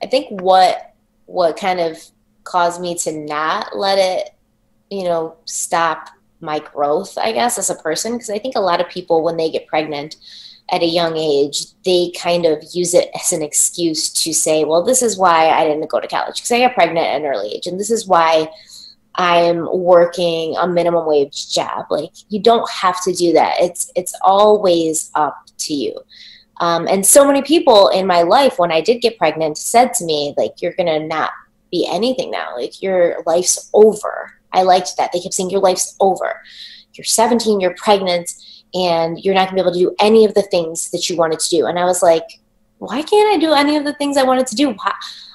I think what kind of caused me to not let it, you know, stop my growth, I guess, as a person, because I think a lot of people, when they get pregnant at a young age, they kind of use it as an excuse to say, well, this is why I didn't go to college, because I got pregnant at an early age, and this is why I'm working a minimum wage job. Like, you don't have to do that. It's always up to you. And so many people in my life, when I did get pregnant, said to me, like, you're going to not be anything now. Like, your life's over. I liked that. They kept saying, your life's over. You're 17, you're pregnant, and you're not going to be able to do any of the things that you wanted to do. And I was like, why can't I do any of the things I wanted to do?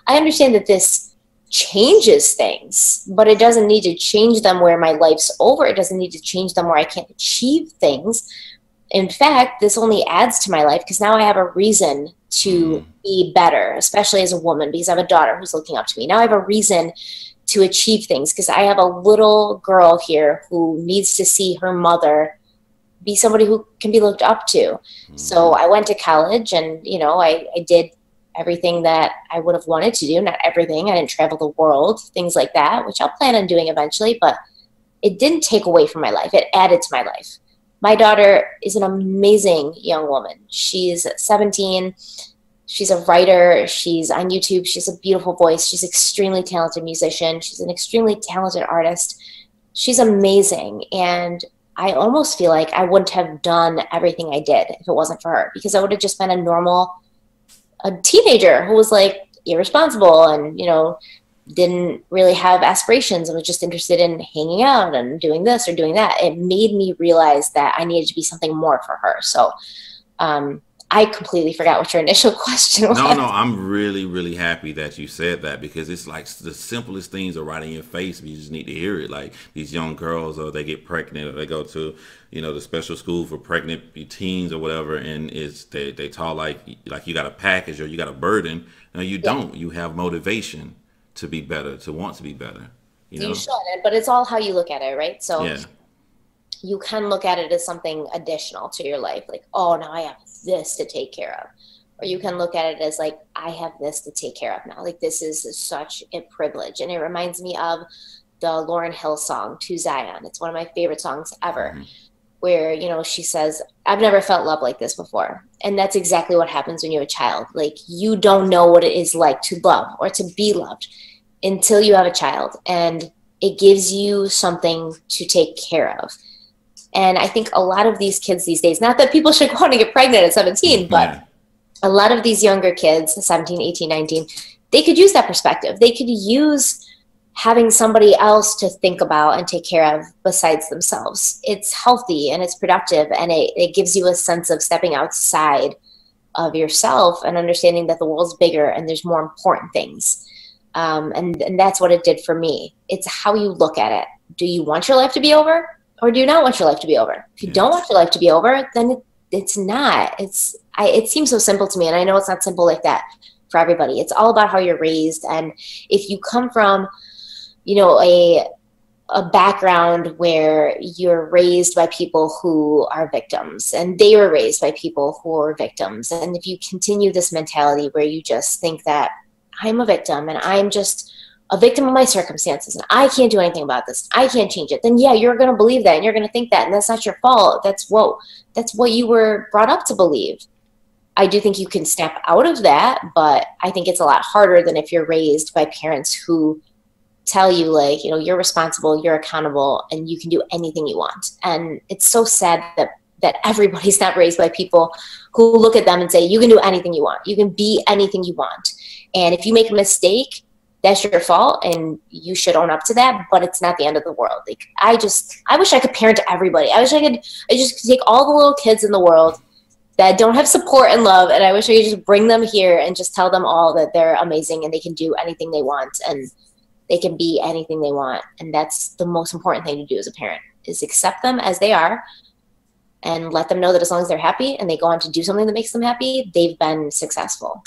I understand that this changes things, but it doesn't need to change them where my life's over. It doesn't need to change them where I can't achieve things. In fact, this only adds to my life because now I have a reason to be better, especially as a woman, because I have a daughter who's looking up to me. Now I have a reason to achieve things because I have a little girl here who needs to see her mother be somebody who can be looked up to. So I went to college and, you know, I did everything that I would have wanted to do. Not everything. I didn't travel the world, things like that, which I'll plan on doing eventually, but it didn't take away from my life. It added to my life. My daughter is an amazing young woman. She's 17. She's a writer. She's on YouTube. She has a beautiful voice. She's an extremely talented musician. She's an extremely talented artist. She's amazing. And I almost feel like I wouldn't have done everything I did if it wasn't for her, because I would have just been a teenager who was like irresponsible and, you know, didn't really have aspirations and was just interested in hanging out and doing this or doing that. It made me realize that I needed to be something more for her. So, I completely forgot what your initial question was. No, I'm really, really happy that you said that, because it's like the simplest things are right in your face. You just need to hear it. Like, these young girls, or they get pregnant, or they go to, you know, the special school for pregnant teens or whatever, and they talk like you got a package or you got a burden. No, you don't. You have motivation to be better, to want to be better. You know? You should, but it's all how you look at it, right? So yeah. You can look at it as something additional to your life, like, oh, now I have this to take care of. Or you can look at it as like, I have this to take care of now. Like, this is such a privilege. And it reminds me of the Lauryn Hill song, To Zion. It's one of my favorite songs ever, where, you know, she says, I've never felt love like this before. And that's exactly what happens when you have a child. Like, you don't know what it is like to love or to be loved until you have a child. And it gives you something to take care of. And I think a lot of these kids these days, not that people should go on and get pregnant at 17, but a lot of these younger kids, 17, 18, 19, they could use that perspective. They could use having somebody else to think about and take care of besides themselves. It's healthy and it's productive, and it gives you a sense of stepping outside of yourself and understanding that the world's bigger and there's more important things. And that's what it did for me. It's how you look at it. Do you want your life to be over? Or do you not want your life to be over? If you don't want your life to be over, then it's not. It seems so simple to me, and I know it's not simple like that for everybody. It's all about how you're raised, and if you come from, you know, a background where you're raised by people who are victims, and they were raised by people who are victims, and if you continue this mentality where you just think that I'm a victim and I'm just a victim of my circumstances and I can't do anything about this, I can't change it, then yeah, you're going to believe that and you're going to think that, and that's not your fault. That's what you were brought up to believe. I do think you can step out of that, but I think it's a lot harder than if you're raised by parents who tell you, like, you know, you're responsible, you're accountable, and you can do anything you want. And it's so sad that everybody's not raised by people who look at them and say, you can do anything you want, you can be anything you want, and if you make a mistake, that's your fault and you should own up to that, but it's not the end of the world. Like, I wish I could parent everybody. I just could take all the little kids in the world that don't have support and love. And I wish I could just bring them here and just tell them all that they're amazing and they can do anything they want and they can be anything they want. And that's the most important thing to do as a parent, is accept them as they are and let them know that as long as they're happy and they go on to do something that makes them happy, they've been successful.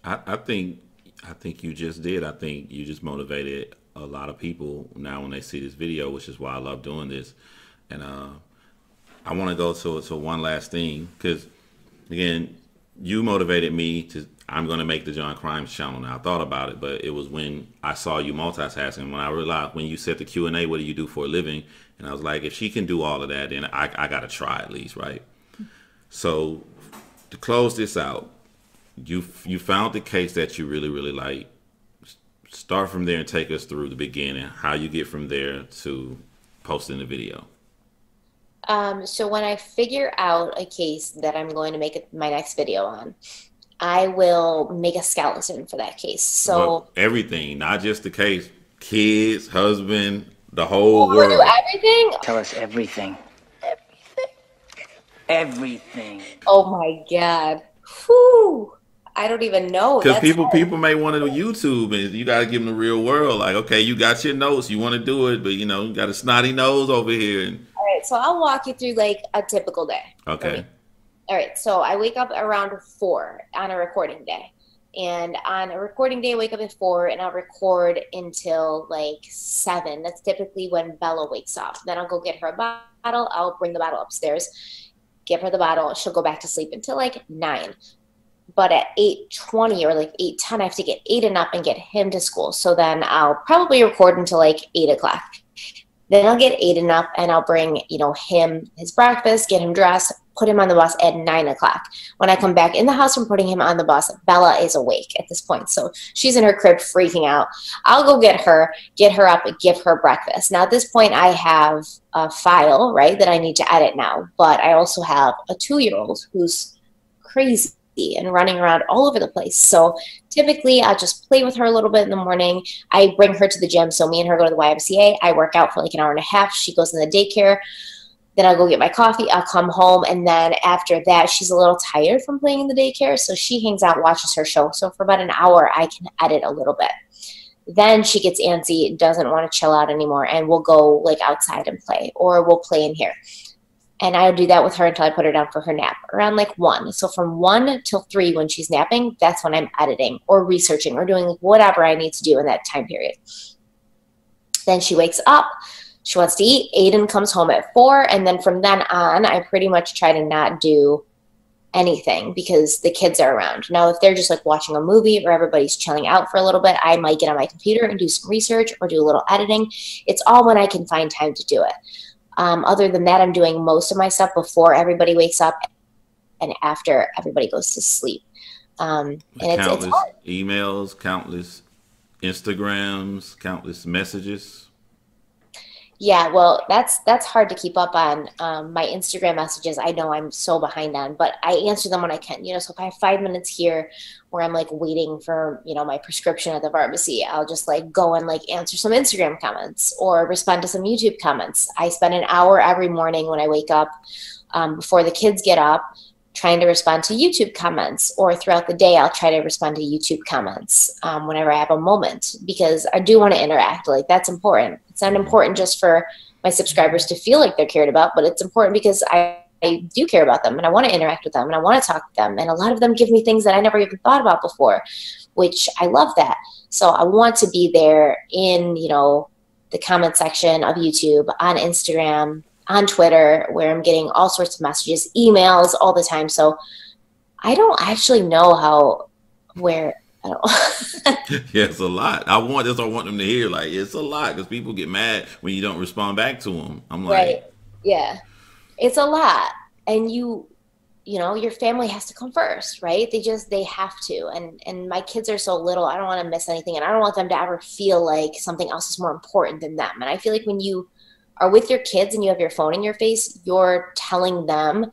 I think you just did. I think you just motivated a lot of people now when they see this video, which is why I love doing this. And I want to go to one last thing, because again, you motivated me to. I'm going to make the Jon Chrymes channel now. I thought about it, but it was when I saw you multitasking. When I realized, when you said the Q&A, what do you do for a living? And I was like, if she can do all of that, then I got to try at least, right? So to close this out, you found the case that you really, really like. Start from there and take us through the beginning, how you get from there to posting the video. So when I figure out a case that I'm going to make my next video on, I will make a skeleton for that case. So well, everything, not just the case, kids, husband, the whole world. Do everything? Tell us everything. Everything. Oh my God. Whew. I don't even know. Because people may want to do YouTube, and you got to give them the real world. Like, okay, you got your notes, you want to do it, but you know, you got a snotty nose over here. All right, so I'll walk you through like a typical day. Okay. All right, so I wake up around 4 on a recording day. And on a recording day, I wake up at 4 and I'll record until like 7. That's typically when Bella wakes up. Then I'll go get her a bottle. I'll bring the bottle upstairs, give her the bottle. She'll go back to sleep until like 9. But at 8:20 or like 8:10, I have to get Aiden up and get him to school. So then I'll probably record until like 8 o'clock. Then I'll get Aiden up and I'll bring, him his breakfast, get him dressed, put him on the bus at 9 o'clock. When I come back in the house from putting him on the bus, Bella is awake at this point. So she's in her crib freaking out. I'll go get her up and give her breakfast. Now at this point I have a file, right, that I need to edit now. But I also have a 2-year-old who's crazy and running around all over the place. So typically I'll just play with her a little bit in the morning. I bring her to the gym. So me and her go to the YMCA. I work out for like an hour and a half. She goes in the daycare. Then I'll go get my coffee. I'll come home. And then after that, she's a little tired from playing in the daycare. So she hangs out, watches her show. So for about an hour, I can edit a little bit. Then she gets antsy, doesn't want to chill out anymore. And we'll go like outside and play, or we'll play in here. And I'll do that with her until I put her down for her nap, around like 1. So from 1 till 3 when she's napping, that's when I'm editing or researching or doing whatever I need to do in that time period. Then she wakes up. She wants to eat. Aiden comes home at 4. And then from then on, I pretty much try to not do anything because the kids are around. Now, if they're just like watching a movie or everybody's chilling out for a little bit, I might get on my computer and do some research or do a little editing. It's all when I can find time to do it. Other than that, I'm doing most of my stuff before everybody wakes up and after everybody goes to sleep. And countless emails, countless Instagrams, countless messages. Yeah, well, that's hard to keep up on. My Instagram messages, I know I'm so behind on, but I answer them when I can. So if I have 5 minutes here where I'm like waiting for, my prescription at the pharmacy, I'll just like go and like answer some Instagram comments or respond to some YouTube comments. I spend an hour every morning when I wake up before the kids get up trying to respond to YouTube comments, or throughout the day, I'll try to respond to YouTube comments whenever I have a moment, because I do want to interact. Like, that's important. It's not important just for my subscribers to feel like they're cared about, but it's important because I do care about them and I want to interact with them and I want to talk to them. And a lot of them give me things that I never even thought about before, which I love that. So I want to be there in, the comment section of YouTube, on Instagram, on Twitter, where I'm getting all sorts of messages, emails all the time. So I don't actually know I don't Yeah, it's a lot. That's what I want them to hear. Like, it's a lot, because people get mad when you don't respond back to them. I'm like, right. Yeah, it's a lot. And your family has to come first, right? They have to. And my kids are so little, I don't want to miss anything. And I don't want them to ever feel like something else is more important than them. And I feel like when you are with your kids and you have your phone in your face, you're telling them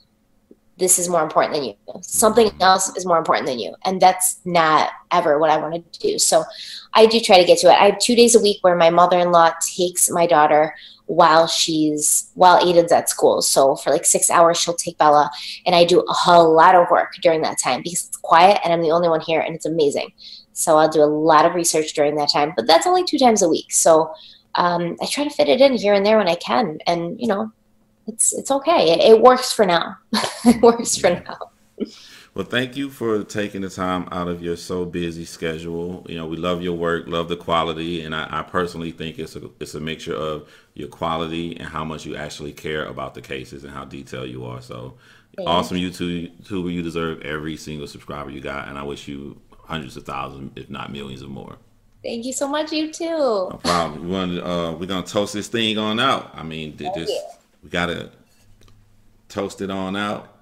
this is more important than you. Something else is more important than you. And that's not ever what I want to do. So I do try to get to it. I have 2 days a week where my mother-in-law takes my daughter while Aiden's at school. So for like 6 hours, she'll take Bella, and I do a lot of work during that time because it's quiet and I'm the only one here, and it's amazing. So I'll do a lot of research during that time, but that's only 2 times a week. So I try to fit it in here and there when I can, and you know, it's okay. It works for now. It works for now. Well, thank you for taking the time out of your so busy schedule. You know, we love your work, love the quality, and I personally think it's a mixture of your quality and how much you actually care about the cases and how detailed you are. So awesome YouTuber. You deserve every single subscriber you got, and I wish you hundreds of thousands, if not millions, of more. Thank you so much. You too. No problem. We're gonna toast this thing on out. I mean, we gotta toast it on out.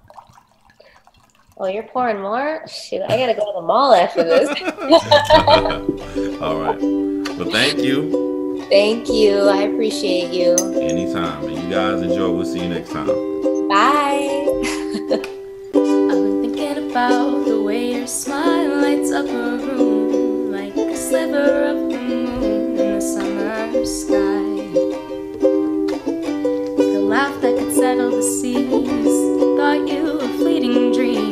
Oh, you're pouring more? Shoot, I gotta go to the mall after this. All right. Well, thank you. Thank you. I appreciate you. Anytime. And you guys enjoy. We'll see you next time. Bye. I've been thinking about the way your smile lights up a room like a sliver of the moon in the summer sky. Like a laugh that could settle the seas. Thought you a fleeting dream.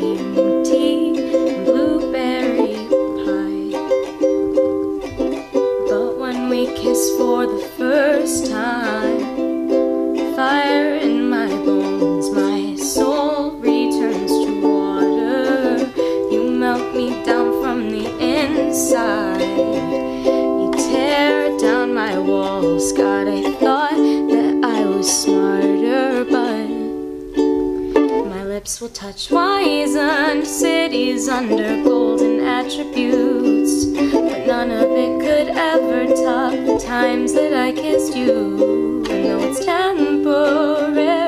Tea and blueberry pie. But when we kiss for the first time, fire in my bones, my soul returns to water. You melt me down from the inside. You tear down my walls. God, I thought that I was smarter, but my lips will touch wizened cities under golden attributes. But none of it could ever top the times that I kissed you. And though it's temporary,